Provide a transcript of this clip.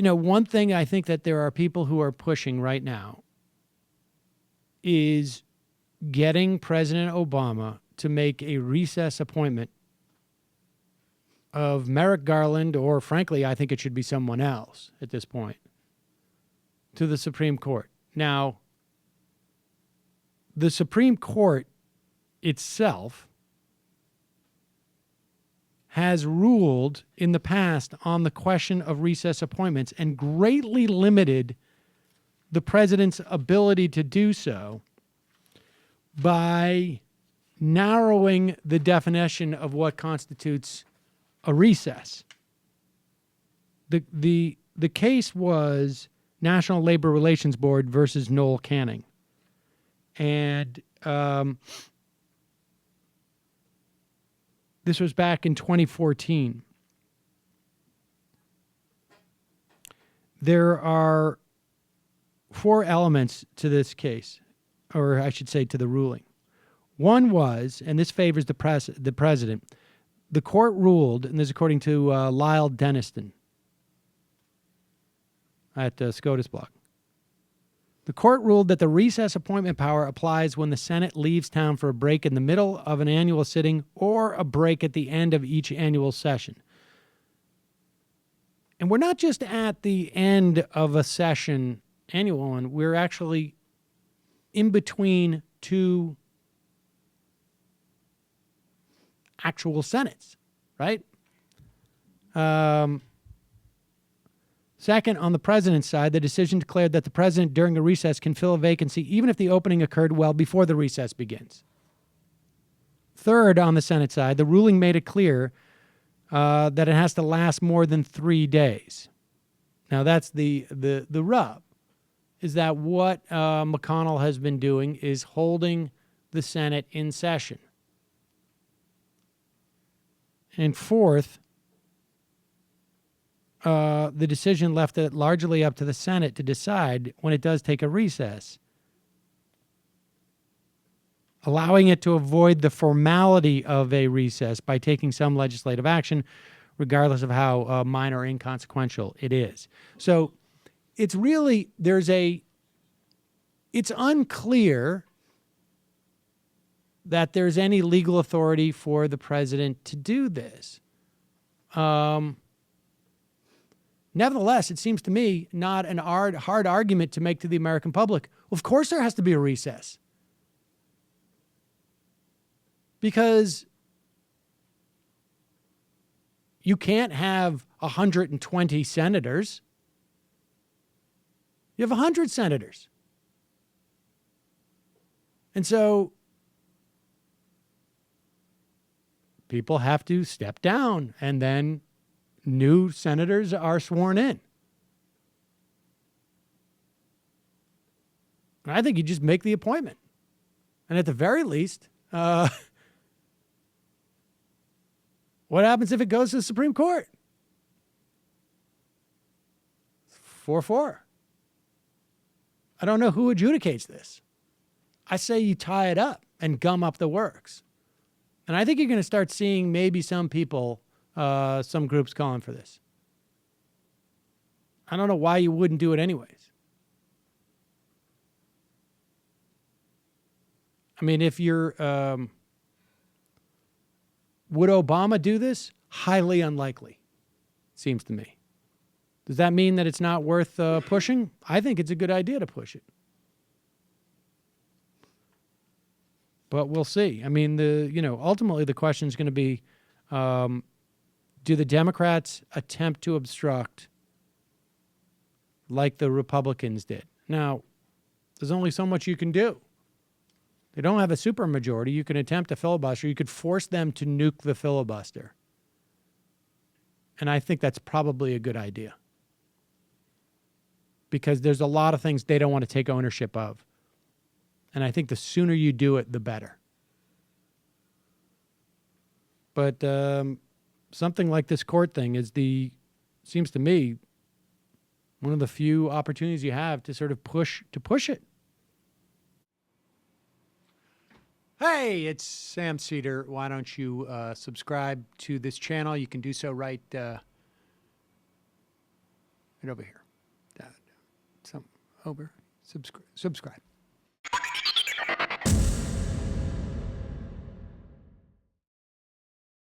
one thing I think that there are people who are pushing right now is getting President Obama to make a recess appointment of Merrick Garland, or frankly, I think it should be someone else at this point, to the Supreme Court. Now, the Supreme Court itself has ruled in the past on the question of recess appointments and greatly limited the president's ability to do so by narrowing the definition of what constitutes a recess. The case was National Labor Relations Board versus Noel Canning. And this was back in 2014. There are 4 elements to this case, or I should say to the ruling. One was, and this favors the president, the court ruled, and this is according to Lyle Denniston at SCOTUS blog. The court ruled that the recess appointment power applies when the Senate leaves town for a break in the middle of an annual sitting or a break at the end of each annual session. And we're not just at the end of a session, annual one, we're actually in between 2 actual Senates, right? Second, on the president's side, the decision declared that the president during a recess can fill a vacancy even if the opening occurred well before the recess begins. Third, on the Senate side, the ruling made it clear that it has to last more than 3 days. Now, that's the rub, is that what McConnell has been doing is holding the Senate in session. And fourth, the decision left it largely up to the Senate to decide when it does take a recess, allowing it to avoid the formality of a recess by taking some legislative action, regardless of how minor or inconsequential it is. So it's really, it's unclear that there's any legal authority for the president to do this. Nevertheless, it seems to me not an hard argument to make to the American public. Well, of course there has to be a recess. Because you can't have 120 senators. You have 100 senators. And so people have to step down, and then new senators are sworn in. And I think you just make the appointment. And at the very least, what happens if it goes to the Supreme Court? 4-4. I don't know who adjudicates this. I say you tie it up and gum up the works. And I think you're going to start seeing maybe some people, some groups calling for this. I don't know why you wouldn't do it anyways. I mean, if you're, would Obama do this? Highly unlikely, seems to me. Does that mean that it's not worth pushing? I think it's a good idea to push it. But we'll see. I mean, ultimately the question is going to be, do the Democrats attempt to obstruct like the Republicans did? Now, there's only so much you can do. They don't have a supermajority. You can attempt a filibuster. You could force them to nuke the filibuster. And I think that's probably a good idea. Because there's a lot of things they don't want to take ownership of. And I think the sooner you do it, the better. But something like this court thing seems to me, one of the few opportunities you have to sort of push it. Hey, it's Sam Seder. Why don't you subscribe to this channel? You can do so right Right over here. Some over. Subscribe.